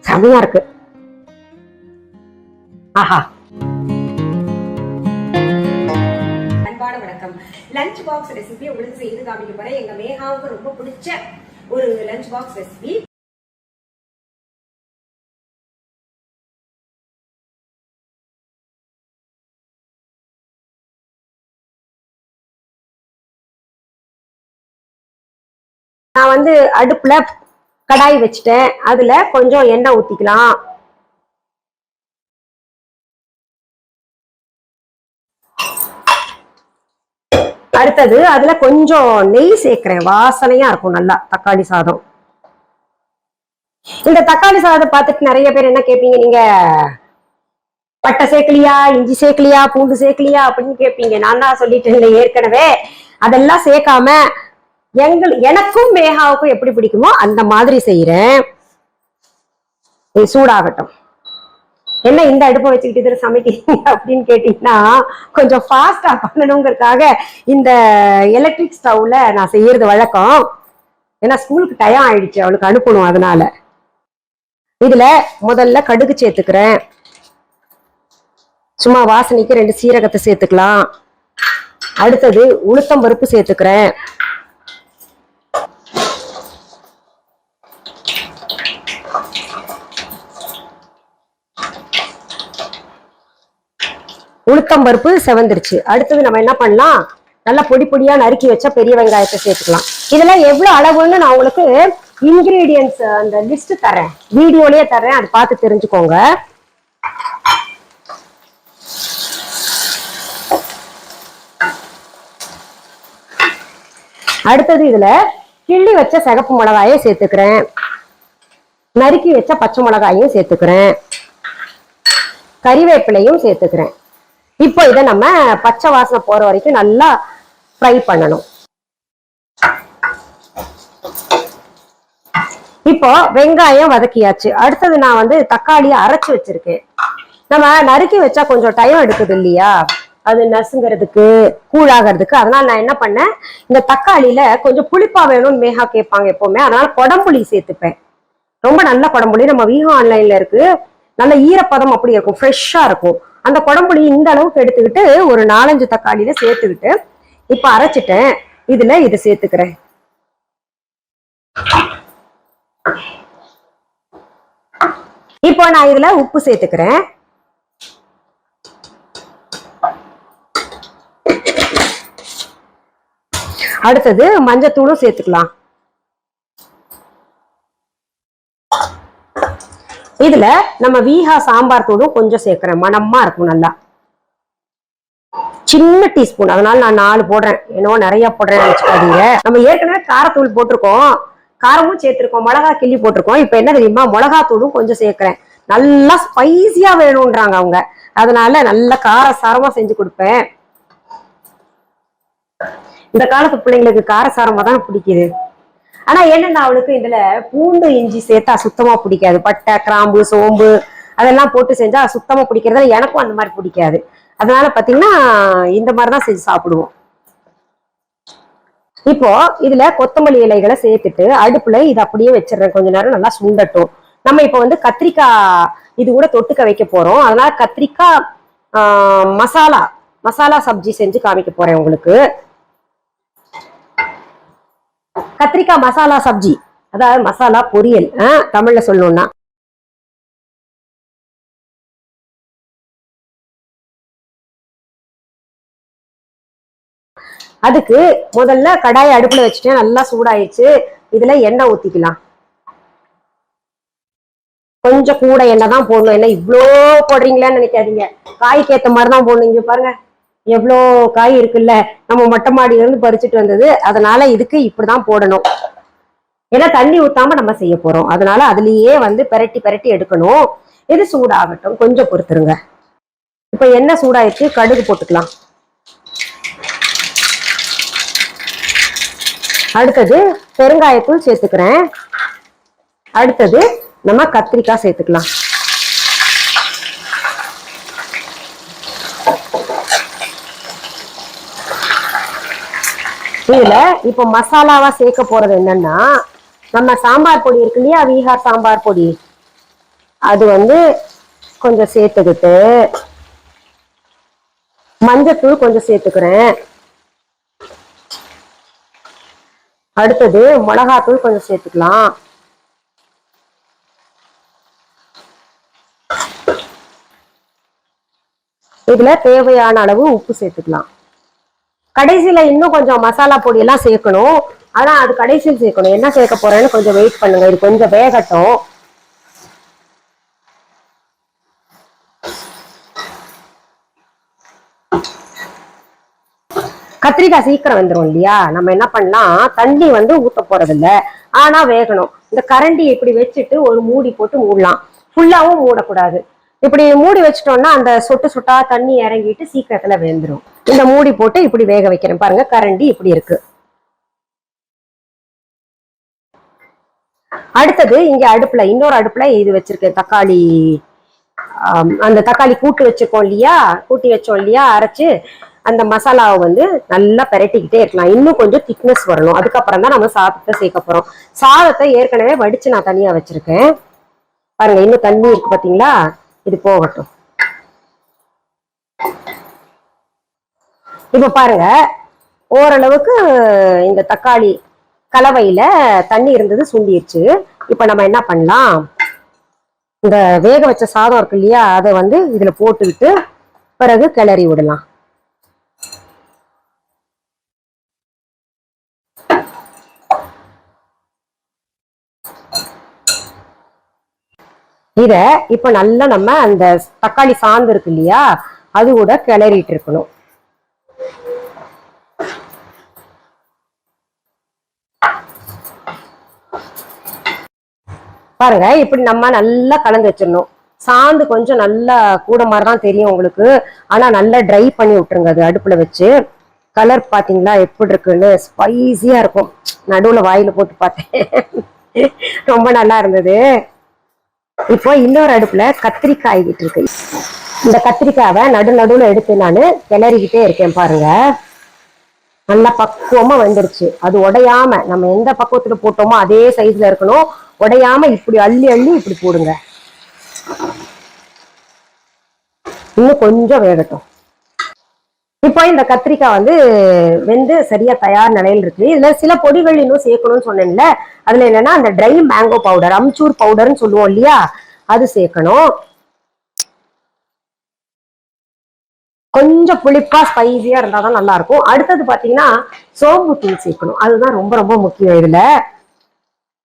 செமையா இருக்கு. ஆஹா. அன்பான வணக்கம். லஞ்ச் பாக்ஸ் ரெசிபி உங்களுக்கு செய்து காமிக்க போறேன். எங்க மேகாவுக்கு ரொம்ப பிடிச்ச ஒரு லஞ்ச் பாக்ஸ் ரெசிபி. நான் வந்து அடுப்புல கடாய் வச்சுட்டேன். அதுல கொஞ்சம் எண்ணெய் ஊத்திக்கலாம். அடுத்தது அதுல கொஞ்சம் நெய் சேர்க்கிறேன். வாசனையா இருக்கும் நல்லா தக்காளி சாதம். இந்த தக்காளி சாதத்தை பார்த்துட்டு நிறைய பேர் என்ன கேட்பீங்க, நீங்க பட்டை சேர்க்கலையா, இஞ்சி சேர்க்கலையா, பூண்டு சேர்க்கலையா அப்படின்னு கேட்பீங்க. நான் தான் சொல்லிட்டேன் ஏற்கனவே. அதெல்லாம் சேர்க்காம எனக்கும் மேகாவுக்கும் எப்படி பிடிக்குமோ அந்த மாதிரி செய்யறேன். சூடாகட்டும். என்ன இந்த அடுப்பை வச்சுக்கிட்டு இதுல சமைக்கிறீங்க அப்படின்னு கேட்டீங்கன்னா, கொஞ்சம் ஃபாஸ்டா பண்ணணுங்கிறதுக்காக இந்த எலக்ட்ரிக் ஸ்டவ்ல நான் செய்யறது வழக்கம். ஏன்னா ஸ்கூலுக்கு டைம் ஆயிடுச்சு, அவளுக்கு அனுப்பணும். அதனால இதுல முதல்ல கடுகு சேர்த்துக்கிறேன். சும்மா வாசனைக்கு 2 சீரகத்தை சேர்த்துக்கலாம். அடுத்தது உளுத்தம் பருப்பு சேர்த்துக்கிறேன். உளுத்தம் பருப்பு செவந்துருச்சு. அடுத்தது நம்ம என்ன பண்ணலாம், நல்லா பொடி பொடியா நறுக்கி வச்ச பெரிய வெங்காயத்தை சேர்த்துக்கலாம். இதெல்லாம் எவ்வளவு அளவுன்னு நான் உங்களுக்கு இன்கிரீடியன்ஸ் அந்த லிஸ்ட் தரேன், வீடியோலயே தரேன், அதை பார்த்து தெரிஞ்சுக்கோங்க. அடுத்தது இதுல கிள்ளி வச்ச சிகப்பு மிளகாயை சேர்த்துக்கிறேன். நறுக்கி வச்ச பச்சை மிளகாயும் சேர்த்துக்கிறேன். கறிவேப்பிலையும் சேர்த்துக்கிறேன். இப்போ இதை நம்ம பச்சை வாசனை போற வரைக்கும் நல்லா ஃப்ரை பண்ணணும். இப்போ வெங்காயம் வதக்கியாச்சு. அடுத்தது நான் வந்து தக்காளியை அரைச்சு வச்சிருக்கேன். நம்ம நறுக்கி வச்சா கொஞ்சம் டைம் எடுக்குது இல்லையா, அது நசுங்கிறதுக்கு கூழாகிறதுக்கு. அதனால நான் என்ன பண்ணேன், இந்த தக்காளியில கொஞ்சம் புளிப்பா வேணும்னு மேகா கேட்பாங்க எப்பவுமே. அதனால குடம்புளி சேர்த்துப்பேன். ரொம்ப நல்ல குடம்புளி நம்ம வீகோ ஆன்லைன்ல இருக்கு. நல்ல ஈரப்பதம் அப்படி இருக்கும், ஃப்ரெஷ்ஷா இருக்கும். அந்த குடம்புளி இந்த அளவுக்கு எடுத்துக்கிட்டு ஒரு 4-5 தக்காளியில சேர்த்துக்கிட்டு இப்ப அரைச்சிட்டேன். இதுல இதை சேர்த்துக்கிறேன். இப்போ நான் இதுல உப்பு சேர்த்துக்கிறேன். அடுத்தது மஞ்சத்தூளும் சேர்த்துக்கலாம். இதுல நம்ம வீஹா சாம்பார் தூளும் கொஞ்சம் சேர்க்கிறேன், மணமா இருக்கும் நல்லா. சின்ன டீஸ்பூன், அதனால நான் 4 போடுறேன். என்னவோ நிறைய போடுறேன்னு நினைச்சுக்காதீங்க. நம்ம ஏற்கனவே காரத்தூள் போட்டிருக்கோம், காரமும் சேர்த்திருக்கோம், மிளகா கிள்ளி போட்டிருக்கோம். இப்ப என்ன தெரியுமா, மிளகா தூளும் கொஞ்சம் சேர்க்கிறேன். நல்லா ஸ்பைசியா வேணும்ன்றாங்க அவங்க, அதனால நல்ல காரசாரமா செஞ்சு கொடுப்பேன். இந்த காலத்து பிள்ளைங்களுக்கு காரசாரமா தான் பிடிக்குது. ஆனா என்னன்னா, அவளுக்கு இதுல பூண்டு இஞ்சி சேர்த்தா சுத்தமா பிடிக்காது. பட்டை கிராம்பு சோம்பு அதெல்லாம் போட்டு செஞ்சா சுத்தமா பிடிக்கிறதுல எனக்கும் அந்த மாதிரி பிடிக்காது. அதனால பாத்தீங்கன்னா இந்த மாதிரிதான் செஞ்சு சாப்பிடுவோம். இப்போ இதுல கொத்தமல்லி இலைகளை சேர்த்துட்டு அடுப்புல இது அப்படியே வச்சிடறேன். கொஞ்ச நேரம் நல்லா சுண்டட்டும். நம்ம இப்ப வந்து கத்திரிக்காய் இது கூட தொட்டுக்க வைக்க போறோம். அதனால கத்திரிக்காய் மசாலா சப்ஜி செஞ்சு காமிக்க போறேன் உங்களுக்கு. கத்திரிக்காய் மசாலா சப்ஜி, அதாவது மசாலா பொரியல் தமிழ்ல சொல்லணும்னா. அதுக்கு முதல்ல கடாயை அடுப்புல வச்சுட்டேன், நல்லா சூடாயிடுச்சு. இதுல எண்ணெய் ஊத்திக்கலாம். கொஞ்சம் கூட எண்ணெய் தான் போடணும். என்ன இவ்வளோ போடுறீங்களான்னு நினைக்காதீங்க, காய்க்கு ஏத்த மாதிரிதான் போடணும். இங்க பாருங்க எவ்வளோ காய் இருக்குல்ல, நம்ம மொட்டை மாடியில இருந்து பறிச்சுட்டு வந்தது. அதனால இதுக்கு இப்படிதான் போடணும். ஏன்னா தண்ணி ஊத்தாம நம்ம செய்ய போறோம், அதனால அதுலயே வந்து பெரட்டி பெரட்டி எடுக்கணும். இது சூடாகட்டும், கொஞ்சம் பொறுத்துருங்க. இப்ப எண்ணெய் சூடாயிடுச்சு, கடுகு போட்டுக்கலாம். அடுத்தது பெருங்காயத்தூள் சேர்த்துக்கிறேன். அடுத்தது நம்ம கத்திரிக்காய் சேர்த்துக்கலாம். இதுல இப்ப மசாலாவா சேர்க்க போறது என்னன்னா, நம்ம சாம்பார் பொடி இருக்கு இல்லையா, பீகார் சாம்பார் பொடி, அது வந்து கொஞ்சம் சேர்த்துக்கிட்டு, மஞ்சத்தூள் கொஞ்சம் சேர்த்துக்கிறேன். அடுத்தது மிளகாத்தூள் கொஞ்சம் சேர்த்துக்கலாம். இதுல தேவையான அளவு உப்பு சேர்த்துக்கலாம். கடைசியில இன்னும் கொஞ்சம் மசாலா பொடி எல்லாம் சேர்க்கணும். ஆனா அது கடைசியில் சேர்க்கணும். என்ன சேர்க்க போறேன்னு கொஞ்சம் வெயிட் பண்ணுங்க, இது கொஞ்சம் வேகட்டும். கத்திரிக்காய் சீக்கிரம் வந்துடும் இல்லையா, நம்ம என்ன பண்ணலாம், தண்ணி வந்து ஊத்த போறது இல்லை, ஆனா வேகணும். இந்த கரண்டி இப்படி வச்சுட்டு ஒரு மூடி போட்டு மூடலாம். ஃபுல்லாவும் மூடக்கூடாது. இப்படி மூடி வச்சிட்டோம்னா அந்த சொட்டு சொட்டா தண்ணி இறங்கிட்டு சீக்கிரத்துல வெந்துடும். இந்த மூடி போட்டு இப்படி வேக வைக்கிறேன் பாருங்க. கரண்டி இப்படி இருக்கு. அடுத்தது இங்க அடுப்புல இன்னொரு அடுப்புல இது வச்சிருக்கேன், தக்காளி. அந்த தக்காளி கூட்டு வச்சிருக்கோம் இல்லையா, கூட்டி வச்சோம் இல்லையா அரைச்சு, அந்த மசாலாவை வந்து நல்லா பெரட்டிக்கிட்டே இருக்கலாம். இன்னும் கொஞ்சம் திக்னஸ் வரணும். அதுக்கப்புறம் தான் நம்ம சாதத்தை சேர்க்க போறோம். சாதத்தை ஏற்கனவே வடிச்சு நான் தனியா வச்சிருக்கேன் பாருங்க. இன்னும் தண்ணி இருக்கு பாத்தீங்களா, இது போகட்டும். இப்ப பாருங்க, ஓரளவுக்கு இந்த தக்காளி கலவையில தண்ணி இருந்தது சுண்டிடுச்சு. இப்ப நம்ம என்ன பண்ணலாம், இந்த வேக வச்ச சாதம் இருக்கு இல்லையா, அதை வந்து இதுல போட்டுக்கிட்டு பிறகு கிளறி விடலாம். இத இப்ப நல்லா நம்ம அந்த தக்காளி சாந்து இருக்கு இல்லையா, அது கூட கிளறிட்டு இருக்கணும். பாருங்க, இப்படி நம்ம நல்லா கலந்து வச்சிடணும். சாந்து கொஞ்சம் நல்லா கூட மாதிரிதான் தெரியும் உங்களுக்கு, ஆனா நல்லா ட்ரை பண்ணி விட்டுருங்க அது அடுப்புல வச்சு. கலர் பாத்தீங்களா எப்படி இருக்குன்னு, ஸ்பைசியா இருக்கும். நடுவுல வாயில போட்டு பார்த்தேன், ரொம்ப நல்லா இருந்தது. இப்போ இன்னொரு அடுப்புல கத்திரிக்காய் இருக்கு. இந்த கத்திரிக்காவை நடுவுல எடுத்து நான் கிளறிக்கிட்டே இருக்கேன் பாருங்க. நல்லா பக்குவமா வந்துருச்சு. அது உடையாம, நம்ம எந்த பக்குவத்துல போட்டோமோ அதே சைஸ்ல இருக்கணும். உடையாம இப்படி அள்ளி அள்ளி இப்படி போடுங்க. இன்னும் கொஞ்சம் வேகட்டும். இப்போ இந்த கத்திரிக்காய் வந்து வெந்து சரியா தயார் நிலையில் இருக்கு. இதுல சில பொடிகள் இன்னும் சேர்க்கணும்னு சொன்னேன்ல, அதுல என்னன்னா அந்த ட்ரை மேங்கோ பவுடர், அம்ச்சூர் பவுடர்னு சொல்லுவோம் இல்லையா, அது சேர்க்கணும். கொஞ்சம் புளிப்பா ஸ்பைசியா இருந்தாதான் நல்லா இருக்கும். அடுத்தது பாத்தீங்கன்னா சோம்பு தூள் சேர்க்கணும். அதுதான் ரொம்ப ரொம்ப முக்கியம். இதுல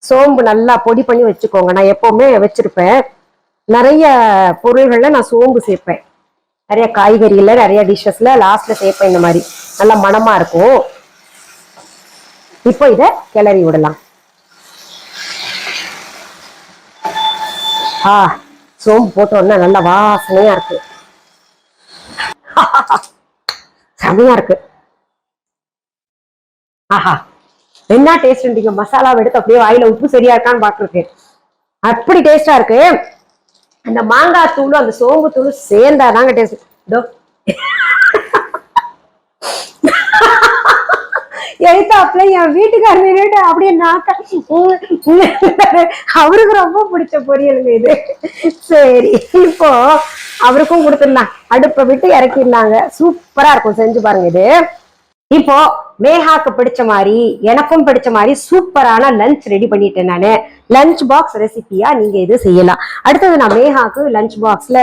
சோம்பு நல்லா பொடி பண்ணி வச்சுக்கோங்க. நான் எப்பவுமே வச்சிருப்பேன். நிறைய பொருள்கள்ல நான் சோம்பு சேர்ப்பேன். நிறைய காய்கறில, நிறைய டிஷ்ஷஸ்ல லாஸ்ட்ல சேர்ப்பேன். இந்த மாதிரி நல்லா மணமா இருக்கும். இப்போ இத கிளறி விடலாம். சோம்பு போட்டோன்னா நல்லா வாசனையா இருக்கு, செமையா இருக்கு. ஆஹா, என்ன டேஸ்ட். நீங்க மசாலா எடுத்து அப்படியே வாயில உப்பு சரியா இருக்கான்னு பாக்குறேன். அப்படி டேஸ்டா இருக்கு. அந்த மாங்காய் தூளும் அந்த சோம்பு தூளும் சேர்ந்தாதாங்க டேஸ்ட். எழுத்தாப்புல என் வீட்டுக்காரர் அப்படியே நாக்க, அவருக்கு ரொம்ப பிடிச்ச பொரியலுங்க இது. சரி, இப்போ அவருக்கும் கொடுத்துடலாம். அடுப்பை விட்டு இறக்கிடலாங்க. சூப்பரா இருக்கும், செஞ்சு பாருங்க இது. இப்போ மேகாக்கு பிடிச்ச மாதிரி, எனக்கும் பிடிச்ச மாதிரி சூப்பரான லஞ்ச் ரெடி பண்ணிட்டேன் நானு. லஞ்ச் பாக்ஸ் ரெசிபியா நீங்க இது செய்யலாம். அடுத்தது நான் மேகாக்கு லஞ்ச் பாக்ஸ்ல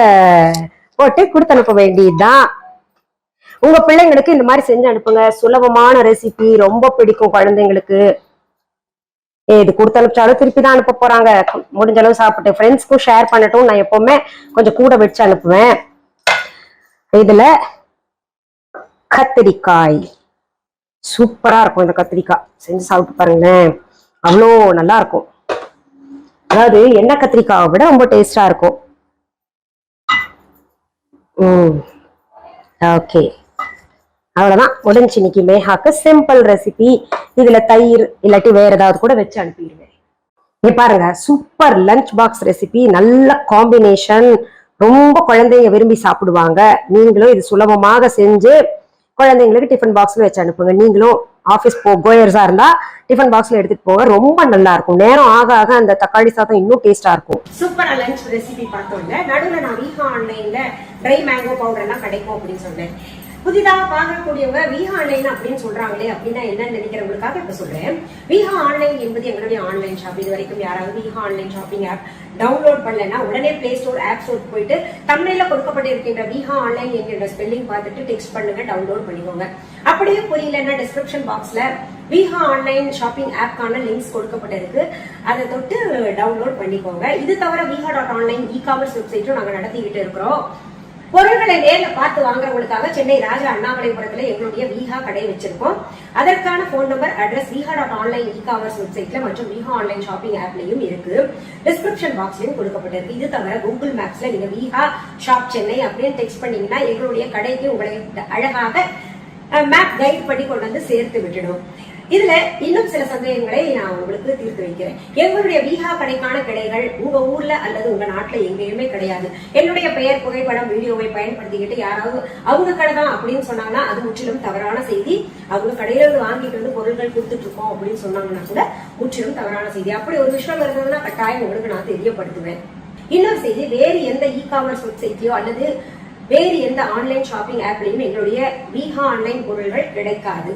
போட்டு கொடுத்து அனுப்ப வேண்டியதுதான். உங்க பிள்ளைங்களுக்கு இந்த மாதிரி செஞ்சு அனுப்புங்க. சுலபமான ரெசிபி, ரொம்ப பிடிக்கும் குழந்தைங்களுக்கு. இது கொடுத்து அனுப்பிச்சாலும் திருப்பி தான் அனுப்ப போறாங்க. முடிஞ்ச அளவு சாப்பிட்டு ஃப்ரெண்ட்ஸ்க்கும் ஷேர் பண்ணட்டும். நான் எப்பவுமே கொஞ்சம் கூட வச்சு அனுப்புவேன். இதுல கத்திரிக்காய் சூப்பரா இருக்கும். இந்த கத்திரிக்காய் செஞ்சு சாப்பிட்டு பாருங்களேன், அவ்வளோ நல்லா இருக்கும். அதாவது எண்ணெய் கத்திரிக்காயை விட ரொம்ப டேஸ்டா இருக்கும். ஓகே, அவ்வளவுதான் முடிஞ்சு இன்னைக்கு மேகாக்கு சிம்பிள் ரெசிபி. இதுல தயிர் இல்லாட்டி வேற ஏதாவது கூட வச்சு அனுப்பிடுவேன். இங்க பாருங்க, சூப்பர் லஞ்ச் பாக்ஸ் ரெசிபி, நல்ல காம்பினேஷன். ரொம்ப குழந்தைங்க விரும்பி சாப்பிடுவாங்க. நீங்களும் இது சுலபமாக செஞ்சு குழந்தைங்களுக்கு டிஃபன் பாக்ஸ்ல வச்சு அனுப்புங்க. நீங்களும் ஆஃபீஸ் கோயர்ஸா இருந்தா டிஃபன் பாக்ஸ்ல எடுத்துட்டு போக ரொம்ப நல்லா இருக்கும். நேரம் ஆக ஆக அந்த தக்காளி சாதம் இன்னும் டேஸ்டா இருக்கும். சூப்பரா லஞ்ச் ரெசிபி பார்த்தோம்ல. நடுவில் நான் வீஹா ஆன்லைன்ல ட்ரை மேங்கோ பவுடர் எல்லாம் கிடைக்கும் அப்படின்னு சொன்னேன். புதிதாக பார்க்கக்கூடியவங்க வீஹா ஆன்லைன் அப்படின்னு சொல்றாங்களே அப்படின்னா என்னன்னு நினைக்கிறவங்களுக்காக இப்ப சொல்றேன். வீஹா ஆன்லைன் என்பது எங்களுடைய ஆன்லைன் ஷாப். இது வரைக்கும் யாராவது Veeha online shopping app download பண்ணலன்னா உடனே பிளே ஸ்டோர் ஆப் ஸ்டோர் போயிட்டு தமிழ்ல கொடுக்கப்பட்டிருக்கின்ற வீஹா ஆன்லைன் என்கிற ஸ்பெல்லிங் பார்த்துட்டு டெக்ஸ்ட் பண்ணுங்க, டவுன்லோட் பண்ணிக்கோங்க. அப்படியே புரியலன்னா டிஸ்கிரிப்ஷன் பாக்ஸ்ல வீஹா ஆன்லைன் ஷாப்பிங் ஆப்கான லிங்க்ஸ் கொடுக்கப்பட்டிருக்கு, அதை தொட்டு டவுன்லோட் பண்ணிக்கோங்க. இது தவிர வீஹா.ஆன்லைன் இ-காமர்ஸ் வெப்சைட்டும் நாங்க நடத்திக்கிட்டு இருக்கிறோம். பொருட்களை நேர்ல பார்த்து வாங்குறவங்களுக்காக சென்னை ராஜா அண்ணாமலைபுரத்துல எங்களுடைய வீஹா கடை வச்சிருக்கோம். அதற்கான போன் நம்பர், அட்ரஸ் வீஹா.ஆன்லைன் இ-காமர்ஸ் வெப்சைட்ல மற்றும் வீஹா ஆன்லைன் ஷாப்பிங் ஆப்லயும் இருக்கு. டிஸ்கிரிப்ஷன் பாக்ஸ்லயும் கொடுக்கப்பட்டிருக்கு. இது தவிர கூகுள் மேப்ஸ்ல நீங்க வீஹா ஷாப் சென்னை அப்படின்னு டெக்ஸ்ட் பண்ணீங்கன்னா எங்களுடைய கடைக்கு உங்களை அழகாக மேப் கைட் பண்ணி கொண்டு வந்து சேர்த்து விட்டுடும். இதுல இன்னும் சில சந்தேகங்களை நான் உங்களுக்கு தீர்த்து வைக்கிறேன். எங்களுடைய வீஹா கடைக்கான கிளைகள் உங்க ஊர்ல அல்லது உங்க நாட்டுல எங்கேயுமே கிடையாது. என்னுடைய பெயர், புகைப்படம், வீடியோவை பயன்படுத்திக்கிட்டு யாராவது அவங்க கடை தான் அப்படின்னு சொன்னாங்கன்னா அது முற்றிலும் தவறான செய்தி. அவங்க கடையில இருந்து வாங்கிட்டு வந்து பொருட்கள் கொடுத்துட்டு இருக்கோம் அப்படின்னு சொன்னாங்கன்னா கூட முற்றிலும் தவறான செய்தி. அப்படி ஒரு விஷயம் இருந்ததுன்னா கட்டாயம் உங்களுக்கு நான் தெரியப்படுத்துவேன். இன்னொரு செய்தி, வேறு எந்த இ-காமர்ஸ் வெப்சைட்லயோ அல்லது வேறு எந்த ஆன்லைன் ஷாப்பிங் ஆப்லயும் எங்களுடைய வீஹா ஆன்லைன் பொருள்கள் கிடைக்காது.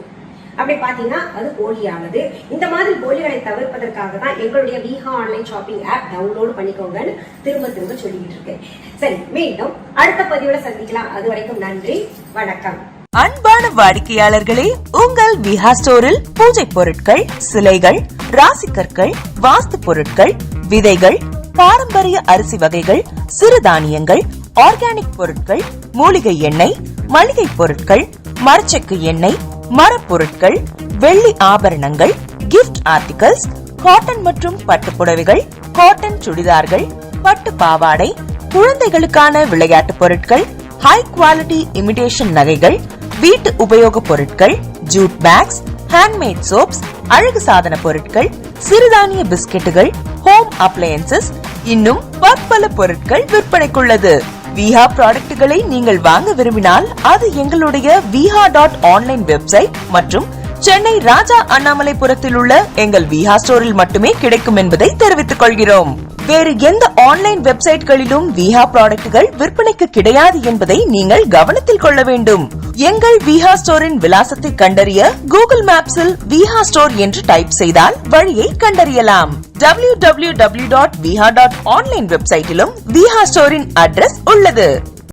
அப்படி பாத்தீங்கன்னா அது போலியானது. இந்த மாதிரி போலிகளை தவிர்ப்பதற்காக தான் எங்களுடைய Veeha online shopping app download பண்ணிக்கோங்கன்னு திரும்ப திரும்ப சொல்லிட்டு இருக்கேன். சரி, மீண்டும் அடுத்த பதிவுல சந்திக்கலாம். அது வரைக்கும் நன்றி, வணக்கம். அன்பான வாடிக்கையாளர்களே, உங்கள் வீஹா ஸ்டோரில் பூஜை பொருட்கள், சிலைகள், ராசிக்கற்கள், வாஸ்து பொருட்கள், விதைகள், பாரம்பரிய அரிசி வகைகள், சிறுதானியங்கள், ஆர்கானிக் பொருட்கள், மூலிகை எண்ணெய், மளிகை பொருட்கள், மரச்செக்கு எண்ணெய், மரப்பொருட்கள், வெள்ளி ஆபரணங்கள், கிஃப்ட் ஆர்டிகல்ஸ், காட்டன் மற்றும் பட்டு புடவைகள், காட்டன் சுடிதார்கள், பட்டு பாவாடை, குழந்தைகளுக்கான விளையாட்டு பொருட்கள், ஹை குவாலிட்டி இமிடேஷன் நகைகள், வீட்டு உபயோக பொருட்கள், ஜூட் பேக்ஸ், ஹேண்ட்மேட் சோப்ஸ், அழகு சாதன பொருட்கள், சிறுதானிய பிஸ்கெட்டுகள், ஹோம் அப்ளையன்சஸ், இன்னும் பற்பல பொருட்கள் விற்பனைக்குள்ளது. வீஹா ப்ராடக்ட்களை நீங்கள் வாங்க விரும்பினால் அது எங்களுடைய வீஹா.ஆன்லைன் வெப்சைட் மற்றும் சென்னை ராஜா அண்ணாமலைபுரத்தில் உள்ள எங்கள் வீஹா ஸ்டோரில் மட்டுமே கிடைக்கும் என்பதை தெரிவித்துக் கொள்கிறோம். வேறு எந்த ஆன்லைன் வெப்சைட்களிலும் வீஹா ப்ராடக்ட்கள் விற்பனைக்கு கிடையாது என்பதை நீங்கள் கவனத்தில் கொள்ள வேண்டும். எங்கள் வீஹா ஸ்டோரின் விலாசத்தை கண்டறிய கூகுள் மேப்ஸில் வீஹா ஸ்டோர் என்று டைப் செய்தால் வழியை கண்டறியலாம். www.viha.online வெப்சைட்டிலும் வீஹா ஸ்டோரின் அட்ரஸ் உள்ளது.